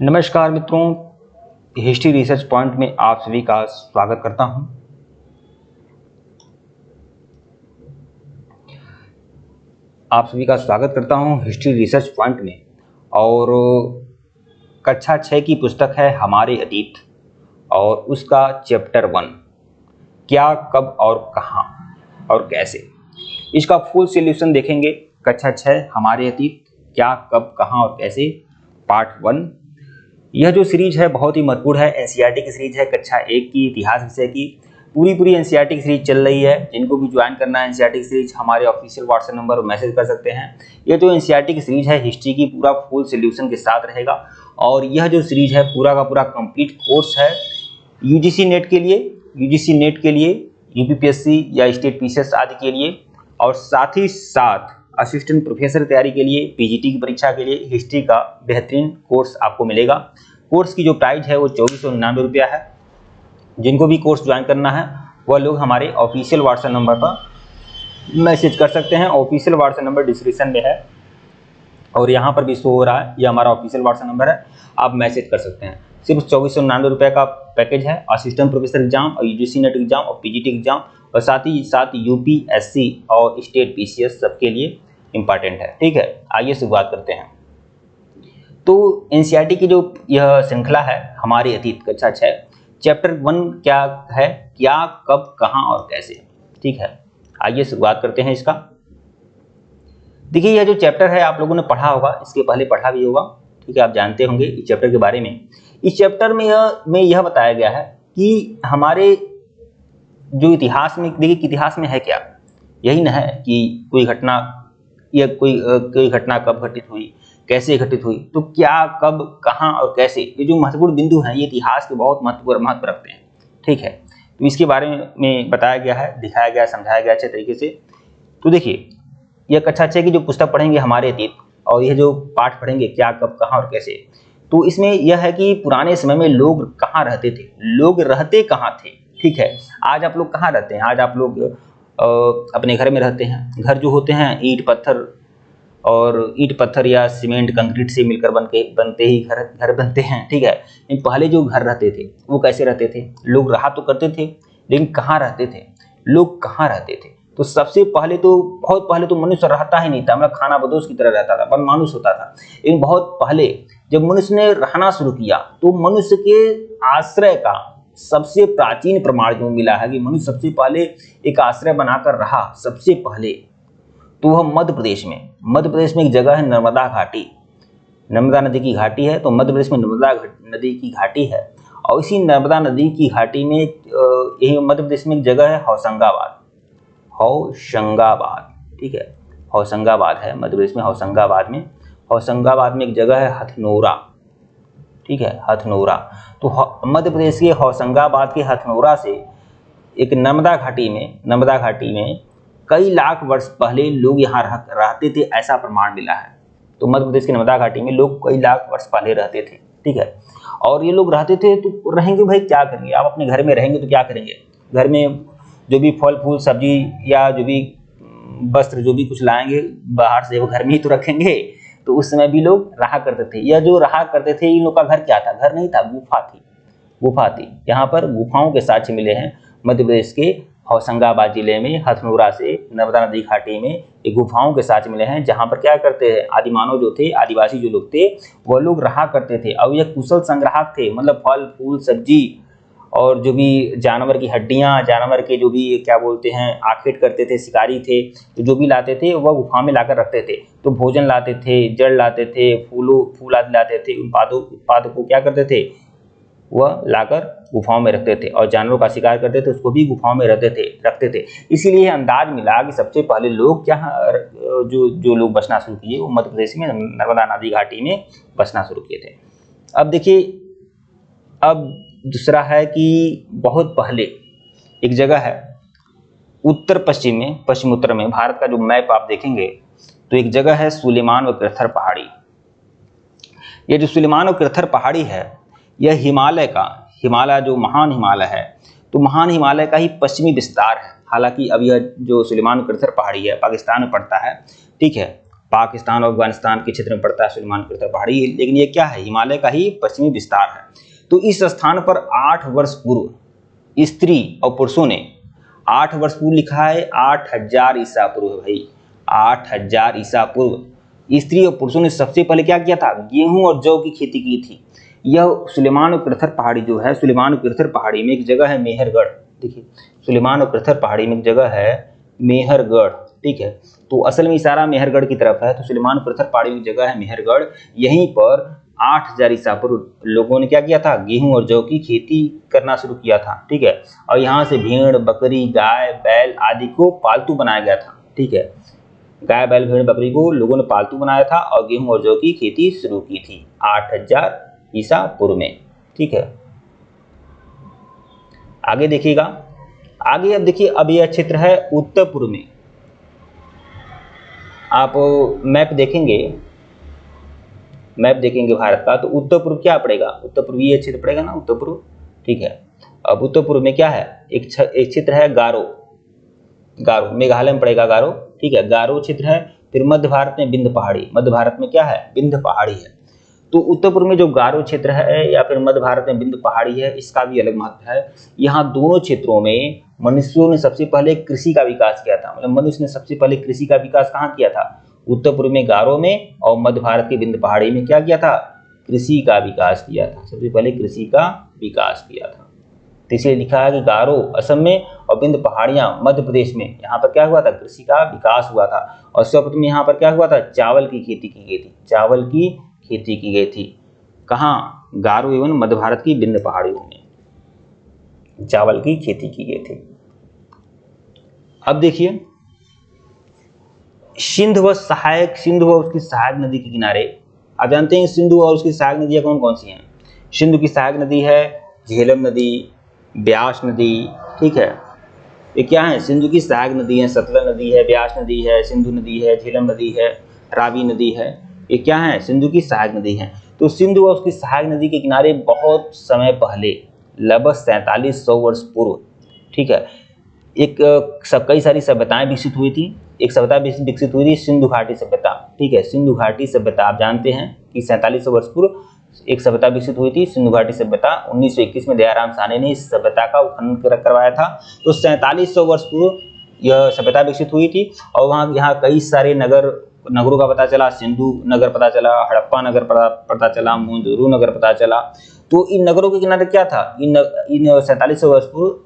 नमस्कार मित्रों, history research point में आप सभी का स्वागत करता हूं। हिस्ट्री रिसर्च पॉइंट में। और कक्षा 6 की पुस्तक है हमारे अतीत और उसका चैप्टर 1 क्या, कब और कहां और कैसे। इसका फुल सॉल्यूशन देखेंगे। कक्षा 6 हमारे अतीत क्या, कब, कहां और कैसे, पार्ट 1। यह जो सीरीज है बहुत ही महत्वपूर्ण है। एनसीईआरटी की सीरीज है, कक्षा 1 की इतिहास विषय की पूरी एनसीईआरटी की सीरीज चल रही है। जिनको भी ज्वाइन करना है एनसीईआरटी की सीरीज, हमारे ऑफिशियल व्हाट्सएप नंबर पर मैसेज कर सकते हैं। यह जो एनसीईआरटी की सीरीज है हिस्ट्री की पूरा फुल सॉल्यूशन के साथ रहेगा। और यह जो सीरीज है पूरा का पूरा कंप्लीट कोर्स है यूजीसी नेट के लिए, यूपीपीएससी या स्टेट पीसीएस आदि के लिए, और साथ ही साथ असिस्टेंट प्रोफेसर तैयारी के लिए, पीजीटी की परीक्षा के लिए हिस्ट्री का बेहतरीन कोर्स आपको मिलेगा। कोर्स की जो प्राइस है वो 2499 रुपया है। जिनको भी कोर्स ज्वाइन करना है वह लोग हमारे ऑफिशियल व्हाट्सएप नंबर पर मैसेज कर सकते हैं। ऑफिशियल व्हाट्सएप नंबर डिस्क्रिप्शन में है और यहाँ पर भी शो हो रहा है, ये हमारा ऑफिशियल व्हाट्सएप नंबर है, आप मैसेज कर सकते हैं। सिर्फ 2499 रुपये का पैकेज है। असिस्टेंट प्रोफेसर एग्जाम और यूजीसी नेट एग्जाम और पीजीटी एग्जाम और साथ ही साथ यूपीएससी और स्टेट पीसीएस सबके लिए इम्पॉर्टेंट है। ठीक है, आइए शुरुआत करते हैं। तो एनसीईआरटी की जो यह श्रृंखला है हमारे अतीत कक्षा 6 चैप्टर 1 क्या है, क्या, कब, कहां और कैसे। ठीक है, आइए शुरुआत करते हैं इसका। देखिए यह जो चैप्टर है आप लोगों ने पढ़ा होगा, इसके पहले पढ़ा भी होगा। ठीक है, आप जानते होंगे इस चैप्टर के बारे में। इस चैप्टर में यह बताया गया है कि हमारे जो इतिहास में, देखिए इतिहास में है क्या, यही न है कि कोई घटना या कोई घटना कब घटित हुई, कैसे घटित हुई। तो क्या, कब, कहां और कैसे, ये जो महत्वपूर्ण बिंदु हैं ये इतिहास के बहुत महत्व रखते हैं। ठीक है, तो इसके बारे में बताया गया है, दिखाया गया, समझाया गया अच्छे तरीके से। तो देखिए यह कक्षा 6 की जो पुस्तक पढ़ेंगे हमारे अतीत और यह जो पाठ पढ़ेंगे क्या, कब, कहां और कैसे, तो इसमें यह है कि पुराने समय में लोग कहाँ रहते थे, लोग रहते कहाँ थे। ठीक है, आज आप लोग कहाँ रहते हैं? आज आप लोग अपने घर में रहते हैं। घर जो होते हैं ईंट पत्थर या सीमेंट कंक्रीट से मिलकर बनते ही घर बनते हैं। ठीक है, पहले जो घर रहते थे वो कैसे रहते थे? लोग रहा तो करते थे लेकिन कहाँ रहते थे, लोग कहाँ रहते थे? तो सबसे पहले तो, बहुत पहले तो मनुष्य रहता ही नहीं था, मतलब खाना बदोश की तरह रहता था, बनमानुष होता था। लेकिन बहुत पहले जब मनुष्य ने रहना शुरू किया तो मनुष्य के आश्रय का सबसे प्राचीन प्रमाण जो मिला है कि मनुष्य सबसे पहले एक आश्रय बनाकर रहा सबसे पहले, तो वह मध्य प्रदेश में एक जगह है नर्मदा घाटी। नर्मदा नदी की घाटी है, तो मध्य प्रदेश में नर्मदा नदी की घाटी है। और इसी नर्मदा नदी की घाटी में यही मध्य प्रदेश में एक जगह है होशंगाबाद। ठीक है, होशंगाबाद है मध्य प्रदेश में। होशंगाबाद में एक जगह है हथनोरा। ठीक है, हथनोरा। तो मध्य प्रदेश के होशंगाबाद के हथनोरा से एक नर्मदा घाटी में कई लाख वर्ष पहले लोग यहाँ रहते थे, ऐसा प्रमाण मिला है। तो मध्य प्रदेश की नर्मदा घाटी में लोग कई लाख वर्ष पहले रहते थे। ठीक है, और ये लोग रहते थे तो रहेंगे भाई, क्या करेंगे? आप अपने घर में रहेंगे तो क्या करेंगे? घर में जो भी फल फूल सब्जी या जो भी वस्त्र जो भी कुछ लाएंगे बाहर से वो घर में ही तो रखेंगे। तो उस समय भी लोग रहा करते थे। यह जो रहा करते थे इन लोग का घर क्या था? घर नहीं था, गुफा थी। यहाँ पर गुफाओं के साक्ष्य मिले हैं मध्य प्रदेश के होशंगाबाद जिले में हथनोरा से नर्मदा नदी घाटी में एक गुफाओं के साक्ष्य मिले हैं, जहाँ पर क्या करते हैं आदिमानव जो थे, आदिवासी जो लोग थे वह लोग रहा करते थे। और यह कुशल संग्राहक थे, मतलब फल फूल सब्जी और जो भी जानवर की हड्डियां, जानवर के जो भी क्या बोलते हैं आखेट करते थे, शिकारी थे, तो जो भी लाते थे वह गुफा में लाकर रखते थे। तो भोजन लाते थे, जड़ लाते थे, फूल आदि लाते थे, उत्पादों को क्या करते थे वह लाकर गुफाओं में रखते थे। और जानवरों का शिकार करते थे, उसको भी गुफाओं में रखते थे। इसीलिए अंदाज मिला कि सबसे पहले लोग क्या जो लोग बसना शुरू किए वो मध्य प्रदेश में नर्मदा नदी घाटी में बसना शुरू किए थे। अब देखिए, अब दूसरा है कि बहुत पहले एक जगह है उत्तर पश्चिम उत्तर में, भारत का जो मैप आप देखेंगे तो एक जगह है सुलेमान व कृथर पहाड़ी। यह जो सुलेमान व कृथर पहाड़ी है यह हिमालय जो महान हिमालय है, तो महान हिमालय का ही पश्चिमी विस्तार है। हालांकि अब यह जो सुलेमान व कृथर पहाड़ी है पाकिस्तान में पड़ता है। ठीक है, पाकिस्तान और अफगानिस्तान के क्षेत्र में पड़ता है सुलेमान कृथर पहाड़ी, लेकिन ये क्या है, हिमालय का ही पश्चिमी विस्तार है। तो इस स्थान पर 8 वर्ष पूर्व स्त्री और पुरुषों ने 8 वर्ष पूर्व लिखा है 8000 ईसा पूर्व भाई, 8000 ईसा पूर्व स्त्री और पुरुषों ने सबसे पहले क्या किया था, गेहूं और जौ की खेती की थी। यह सुलेमान और कृथर पहाड़ी जो है, सुलेमान और कृथर पहाड़ी में एक जगह है मेहरगढ़। देखिए सुलेमान और कृथर पहाड़ी में एक जगह है मेहरगढ़, ठीक है। तो असल में इशारा मेहरगढ़ की तरफ है। तो सुलेमान और कृथर पहाड़ी में जगह है मेहरगढ़, यहीं पर 8000 ईसा पूर्व लोगों ने क्या किया था, गेहूं और जौ की खेती करना शुरू किया था, ठीक है। और यहाँ से भेड़, बकरी, गाय, बैल आदि को पालतू बनाया गया था, ठीक है। गाय, बैल, भेड़, बकरी को लोगों ने पालतू बनाया था और गेहूं और जौ की खेती शुरू की थी 8000 ईसा पूर्व में, ठीक है। आगे देखिएगा, आगे अब देखिए, अब यह क्षेत्र है उत्तर पूर्व में। आप मैप देखेंगे, भारत का, तो उत्तर पूर्व क्या पड़ेगा, उत्तर पूर्व ये क्षेत्र पड़ेगा ना, उत्तर पूर्व, ठीक है। अब उत्तर पूर्व में क्या है, एक क्षेत्र है गारो, मेघालय में पड़ेगा गारो, ठीक है, गारो क्षेत्र है। फिर मध्य भारत में विंध्य पहाड़ी, मध्य भारत में क्या है, विंध्य पहाड़ी है। तो उत्तर पूर्व में जो गारो क्षेत्र है या फिर मध्य भारत में विंध्य पहाड़ी है, इसका भी अलग महत्व है। यहाँ दोनों क्षेत्रों में मनुष्यों ने सबसे पहले कृषि का विकास किया था, मतलब मनुष्य ने सबसे पहले कृषि का विकास कहाँ किया था, उत्तर पूर्व में गारो में, और मध्य भारत के विंध्य पहाड़ी में क्या किया था, कृषि का विकास किया था, सबसे पहले कृषि का विकास किया था। तो इसलिए लिखा है कि गारो असम में और विंध्य पहाड़ियां मध्य प्रदेश में, यहाँ पर क्या हुआ था, कृषि का विकास हुआ था। और सर्वप्रथम यहाँ पर क्या हुआ था, चावल की खेती की गई थी, चावल की खेती की गई थी। कहाँ, गारो एवं मध्य भारत की विंध्य पहाड़ियों में चावल की खेती की गई थी। अब देखिए सिंधु व उसकी सहायक नदी के किनारे, आप जानते हैं सिंधु और उसकी सहायक नदियां कौन कौन सी हैं। सिंधु की सहायक नदी है झेलम नदी, ब्यास नदी, ठीक है। ये क्या है, सिंधु की सहायक नदी है, सतलज नदी है, ब्यास नदी है, सिंधु नदी है, झेलम नदी है, रावी नदी है। ये क्या है, सिंधु की सहायक नदी है। तो सिंधु और उसकी सहायक नदी के किनारे बहुत समय पहले, लगभग 4700 वर्ष पूर्व, ठीक है, कई सारी सभ्यताएं विकसित हुई थी। एक सभ्यता विकसित हुई थी सिंधु घाटी सभ्यता, ठीक है। सिंधु घाटी सभ्यता आप जानते हैं कि 4700 वर्ष पूर्व एक सभ्यता विकसित हुई थी, सिंधु घाटी सभ्यता। 1921 में दयाराम साहनी ने इस सभ्यता का उत्खनन करवाया था। तो 4700 वर्ष पूर्व यह सभ्यता विकसित हुई थी। और वहाँ यहाँ कई सारे नगरों का पता चला, सिंधु नगर पता चला, हड़प्पा नगर पता चला, मोहनजोदड़ो नगर पता चला। तो इन नगरों के किनारे क्या था, इन 4700 वर्ष पूर्व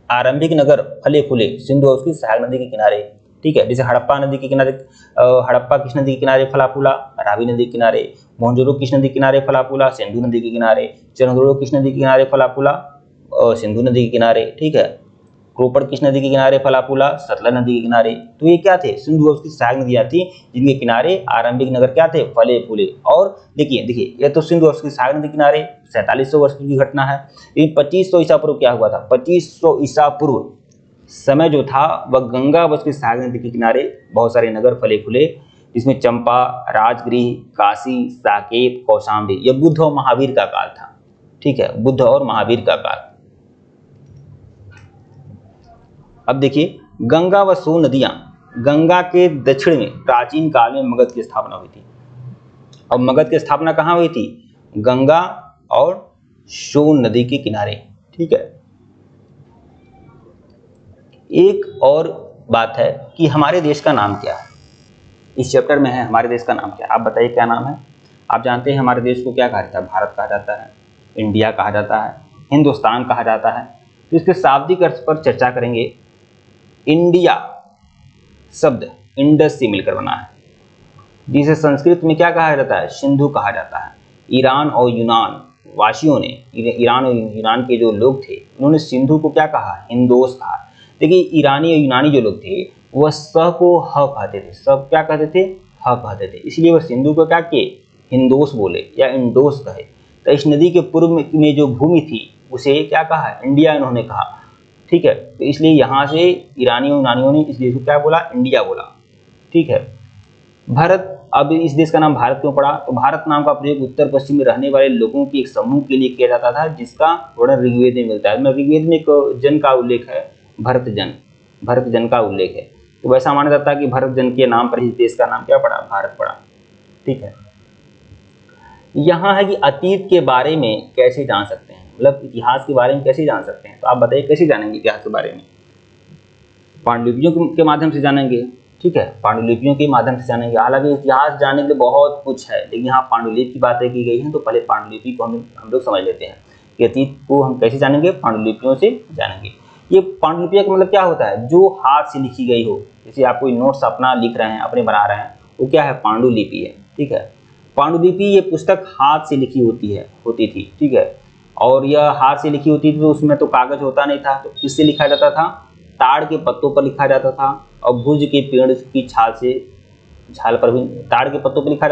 आरंभिक नगर फले फूले सिंधु और उसकी सहायक नदी के किनारे, ठीक है। जैसे हड़प्पा नदी के किनारे, हड़प्पा कृष्ण नदी के किनारे फला फूला, रावी नदी के किनारे, मोहनजोदड़ो कृष्ण नदी के किनारे फला फूला, सिंधु नदी के किनारे, चंद्रदुर्ग कृष्ण नदी के किनारे फला फूला और सिंधु नदी के किनारे, ठीक है। क्रोपड़ कृष्ण नदी के किनारे फला फूला, सतलज नदी के किनारे। तो ये क्या थे, सिंधु और उसकी सहायक नदियां थी, जिनके किनारे आरंभिक नगर क्या थे, फले फूले। और देखिए ये तो सिंधु और उसकी सहायक नदी किनारे 4700 वर्ष की घटना है। लेकिन 2500 ईसा पूर्व क्या हुआ था, 2500 ईसा पूर्व समय जो था वह गंगा व उसकी सहायक नदी के किनारे बहुत सारे नगर फले फूले, जिसमें चंपा, राजगृह, काशी, साकेत, कौशाम्बी। यह बुद्ध और महावीर का काल था, ठीक है, बुद्ध और महावीर का काल। अब देखिए गंगा व सोन नदियां, गंगा के दक्षिण में प्राचीन काल में मगध की स्थापना हुई थी। और मगध की स्थापना कहाँ हुई थी, गंगा और सोन नदी के किनारे, ठीक है। एक और बात है कि हमारे देश का नाम क्या है, इस चैप्टर में है हमारे देश का नाम क्या है। आप बताइए क्या नाम है। आप जानते हैं हमारे देश को क्या कहा जाता है, भारत कहा जाता है, इंडिया कहा जाता है, हिंदुस्तान कहा जाता है। तो इसके शाब्दिक अर्थ पर चर्चा करेंगे। इंडिया शब्द इंडस से मिलकर बना है, जिसे संस्कृत में क्या कहा जाता है, सिंधु कहा जाता है। ईरान और यूनान वासियों ने, ईरान और यूनान के जो लोग थे, उन्होंने सिंधु को क्या कहा, हिंदोस कहा। देखिए ईरानी और यूनानी जो लोग थे वह स को ह कहते थे, सब क्या कहते थे, ह कहते थे, इसलिए वह सिंधु को क्या किए, हिंदोस बोले या इंडोस कहे। तो इस नदी के पूर्व में जो भूमि थी उसे क्या कहा, इंडिया इन्होंने कहा, ठीक है। तो इसलिए यहाँ से ईरानियों यूनानियों ने इस देश को क्या बोला, इंडिया बोला, ठीक है। भारत, अब इस देश का नाम भारत क्यों पड़ा, तो भारत नाम का प्रयोग उत्तर पश्चिम में रहने वाले लोगों के एक समूह के लिए किया जाता था, जिसका वर्णन ऋग्वेद में मिलता है। ऋग्वेद में एक जन का उल्लेख है, भरत जन का उल्लेख है। तो वैसा माना जाता है कि भरत जन के नाम पर इस देश का नाम क्या पड़ा, भारत पड़ा। ठीक है, यहाँ है कि अतीत के बारे में कैसे जान सकते हैं, मतलब इतिहास के बारे में कैसे जान सकते हैं। तो आप बताइए कैसे जानेंगे इतिहास के बारे में? पांडुलिपियों के माध्यम से जानेंगे। ठीक है, पांडुलिपियों के माध्यम से जानेंगे। हालांकि इतिहास जानने के लिए बहुत कुछ है, लेकिन यहाँ पांडुलिपि की बातें की गई हैं, तो पहले पांडुलिपि को हम लोग समझ लेते हैं कि अतीत को हम कैसे जानेंगे, पांडुलिपियों से जानेंगे। ये पांडुलिपियों का मतलब क्या होता है? जो हाथ से लिखी गई हो। जैसे आप कोई नोट्स अपना लिख रहे हैं, अपने बना रहे हैं, वो क्या है? पांडुलिपि है। ठीक है, पांडुलिपि ये पुस्तक हाथ से लिखी होती थी। ठीक है, और यह हाथ से लिखी होती थी, तो उसमें तो कागज होता नहीं था, तो किससे लिखा जाता था? ताड़ के पत्तों पर लिखा जाता था, और भुज के पेड़ की छाल पर भी ताड़ के पत्तों पर लिखा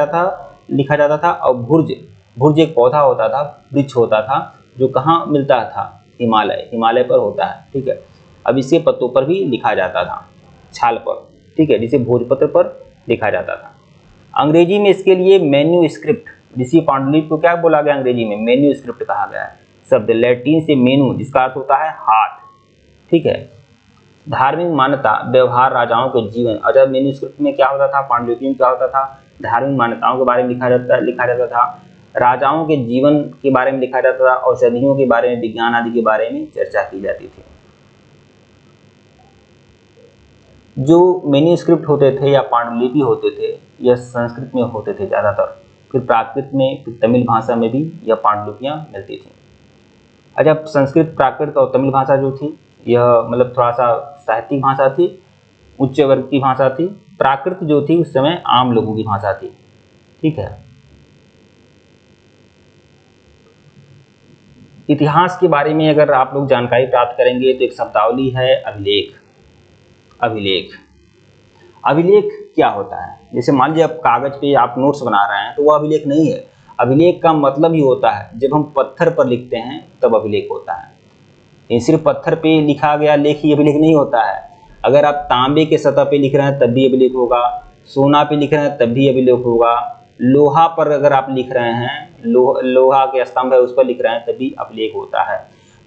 जाता था। और भुर्ज एक पौधा होता था, वृक्ष होता था, जो कहाँ मिलता था? हिमालय पर होता है। ठीक है, अब इसके पत्तों पर भी लिखा जाता था, छाल पर। ठीक है, जिसे भोजपत्र पर लिखा जाता था। अंग्रेजी में इसके लिए मैन्यूस्क्रिप्ट, जिसे पांडुलिपि को क्या बोला गया अंग्रेजी में? मैन्यूस्क्रिप्ट कहा गया है। शब्द लैटिन से मेनू, जिसका अर्थ होता है हाथ। ठीक है, धार्मिक मान्यता, व्यवहार, राजाओं के जीवन। अच्छा, मैन्यूस्क्रिप्ट में क्या होता था? पांडुलिपि में क्या होता था? धार्मिक मान्यताओं के बारे में लिखा जाता था, राजाओं के जीवन के बारे में लिखा जाता था, औषधियों के बारे में, विज्ञान आदि के बारे में चर्चा की जाती थी। जो मैन्यूस्क्रिप्ट होते थे या पांडुलिपि होते थे, यह संस्कृत में होते थे ज़्यादातर, फिर प्राकृत में, फिर तमिल भाषा में भी यह पांडुलिपियाँ मिलती थी। अच्छा, संस्कृत, प्राकृत और तमिल भाषा जो थी, यह मतलब थोड़ा सा साहित्यिक भाषा थी, उच्च वर्ग की भाषा थी। प्राकृत जो थी उस समय आम लोगों की भाषा थी। ठीक है, इतिहास के बारे में अगर आप लोग जानकारी प्राप्त करेंगे तो एक शब्दावली है अभिलेख क्या होता है? जैसे मान लीजिए आप कागज पे आप नोट्स बना रहे हैं, तो वो अभिलेख नहीं है। अभिलेख का मतलब ही होता है, जब हम पत्थर पर लिखते हैं तब अभिलेख होता है। ये सिर्फ पत्थर पे लिखा गया लेख ही अभिलेख नहीं होता है। अगर आप तांबे के सतह पे लिख रहे हैं तब भी अभिलेख होगा, सोना पे लिख रहे हैं तब भी अभिलेख होगा, लोहा पर अगर आप लिख रहे हैं, लोहा के स्तंभ है उस पर लिख रहे हैं तभी अभिलेख होता है।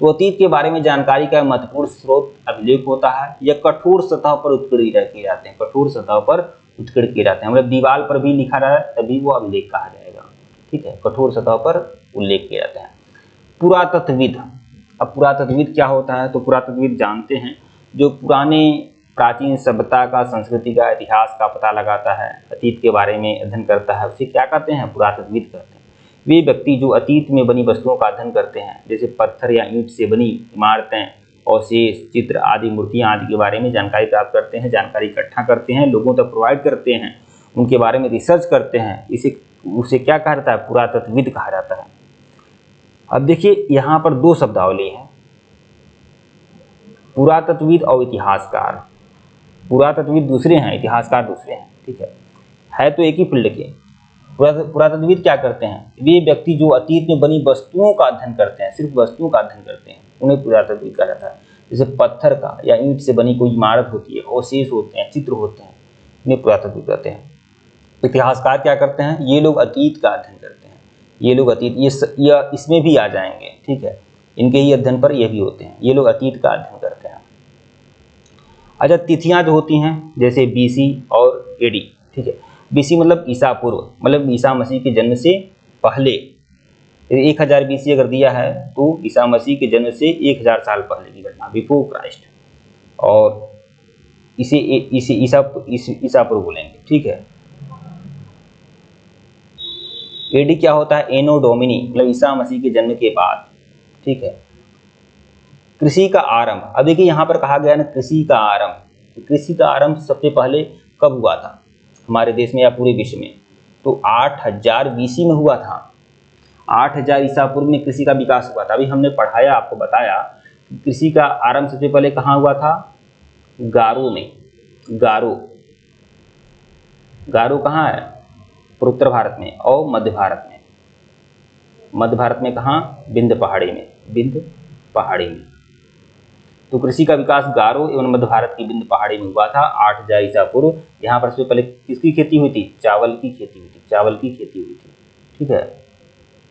तो अतीत के बारे में जानकारी का महत्वपूर्ण स्रोत अभिलेख होता है। यह कठोर सतह पर उत्कीर्ण किए जाते हैं, मतलब दीवार पर भी लिखा रहा है तभी वो अभिलेख कहा जाएगा। ठीक है, कठोर सतह पर उल्लेख किए जाते हैं। पुरातत्वविद, अब पुरातत्वविद क्या होता है? तो पुरातत्वविद जानते हैं जो प्राचीन सभ्यता का, संस्कृति का, इतिहास का पता लगाता है, अतीत के बारे में अध्ययन करता है, उसे क्या कहते हैं? पुरातत्वविद कहते हैं। वे व्यक्ति जो अतीत में बनी वस्तुओं का अध्ययन करते हैं, जैसे पत्थर या ईंट से बनी इमारतें, अवशेष, चित्र आदि, मूर्तियां आदि के बारे में जानकारी प्राप्त करते हैं, जानकारी इकट्ठा करते हैं, लोगों तक प्रोवाइड करते हैं, उनके बारे में रिसर्च करते हैं, उसे क्या कहा जाता है? पुरातत्वविद कहा जाता है। अब देखिए यहाँ पर दो शब्दावली हैं, पुरातत्वविद और इतिहासकार। पुरातत्वविद दूसरे हैं, इतिहासकार दूसरे हैं। ठीक है तो एक ही फील्ड के। पुरातत्वविद क्या करते हैं? वे व्यक्ति जो अतीत में बनी वस्तुओं का अध्ययन करते हैं, सिर्फ वस्तुओं का अध्ययन करते हैं, उन्हें पुरातत्वविद कहा जाता है। जैसे पत्थर का या ईंट से बनी कोई इमारत होती है, अवशेष होते हैं, चित्र होते हैं, इन्हें पुरातत्वविद कहते हैं। इतिहासकार क्या करते हैं? ये लोग अतीत का अध्ययन करते हैं, ये लोग अतीत, ये इसमें भी आ जाएंगे। ठीक है, इनके ही अध्ययन पर ये भी होते हैं, ये लोग अतीत का अध्ययन करते हैं। अच्छा, तिथियां जो होती हैं जैसे बीसी और एडी। ठीक है, बीसी मतलब ईसा पूर्व, मतलब ईसा मसीह के जन्म से पहले। 1000 बीसी अगर दिया है तो ईसा मसीह के जन्म से 1000 साल पहले की घटना, बिफोर क्राइस्ट, और इसे ईसा पूर्व बोलेंगे। ठीक है, एडी क्या होता है? एनो डोमिनी, मतलब ईसा मसीह के जन्म के बाद। ठीक है, कृषि का आरंभ। अब देखिए यहाँ पर कहा गया ना कृषि का आरंभ, तो कृषि का आरंभ सबसे पहले कब हुआ था हमारे देश में या पूरे विश्व में? तो 8000 बीसी में हुआ था। 8000 ईसा पूर्व में कृषि का विकास हुआ था। अभी हमने पढ़ाया, आपको बताया कि कृषि का आरंभ सबसे पहले कहाँ हुआ था? गारो में। गारो कहाँ है? पूर्वोत्तर भारत में और मध्य भारत में। मध्य भारत में कहाँ? विंध्य पहाड़ी में। तो कृषि का विकास गारो एवं मध्य भारत की विंध्य पहाड़ी में हुआ था 8000 ईसा पूर्व। यहाँ पर सबसे पहले किसकी खेती हुई थी? चावल की खेती हुई थी। ठीक है।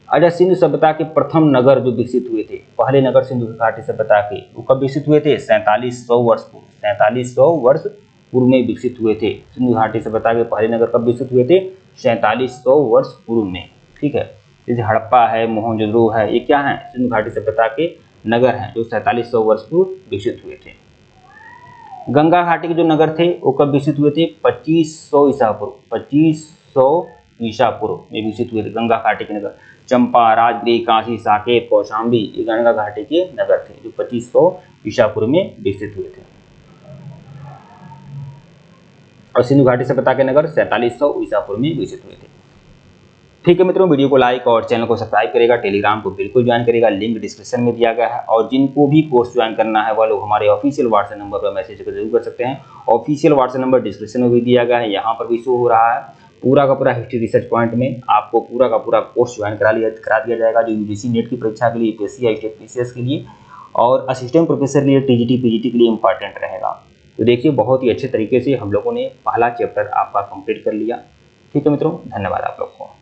अच्छा, सिंधु सभ्यता के प्रथम नगर जो विकसित हुए थे, पहले नगर सिंधु घाटी सभ्यता के, वो कब विकसित हुए थे? 4700 वर्ष पूर्व। 4700 वर्ष पूर्व में विकसित हुए थे। सिंधु घाटी सभ्यता के पहले नगर कब विकसित हुए थे? 4700 वर्ष पूर्व में। ठीक है, जैसे हड़प्पा है, मोहनजोदड़ो है, ये क्या है? सिंधु घाटी सभ्यता के नगर हैं जो 4700 वर्ष पूर्व विकसित हुए थे। गंगा घाटी के जो नगर थे वो कब विकसित हुए थे? 2500 ईसा पूर्व, 2500 ईसा पूर्व में विकसित हुए थे गंगा घाटी के नगर। चंपा, राजगीर, काशी, साकेत, कौशाम्बी ये गंगा घाटी के नगर थे जो 2500 ईसा पूर्व में विकसित हुए थे। और सिंधु घाटी सभ्यता के नगर 4700 ईसा पूर्व में विकसित हुए थे। ठीक है मित्रों, वीडियो को लाइक और चैनल को सब्सक्राइब करेगा, टेलीग्राम को बिल्कुल ज्वाइन करेगा, लिंक डिस्क्रिप्शन में दिया गया है। और जिनको भी कोर्स ज्वाइन करना है वह लोग हमारे ऑफिशियल व्हाट्सएप नंबर पर मैसेज कर जरूर कर सकते हैं। ऑफिशियल व्हाट्सएप नंबर डिस्क्रिप्शन में भी दिया गया है, यहाँ पर भी शो हो रहा है। पूरा का पूरा हिस्ट्री रिसर्च पॉइंट में आपको पूरा का पूरा कोर्स ज्वाइन करा दिया जाएगा, जो यूजीसी नेट की परीक्षा के लिए, यूपीएससी या स्टेट पीसीएस के लिए और असिस्टेंट प्रोफेसर के लिए, टीजीटी पीजीटी के लिए इंपॉर्टेंट रहेगा। तो देखिए, बहुत ही अच्छे तरीके से हम लोगों ने पहला चैप्टर आपका कंप्लीट कर लिया। ठीक है मित्रों, धन्यवाद आप लोग को।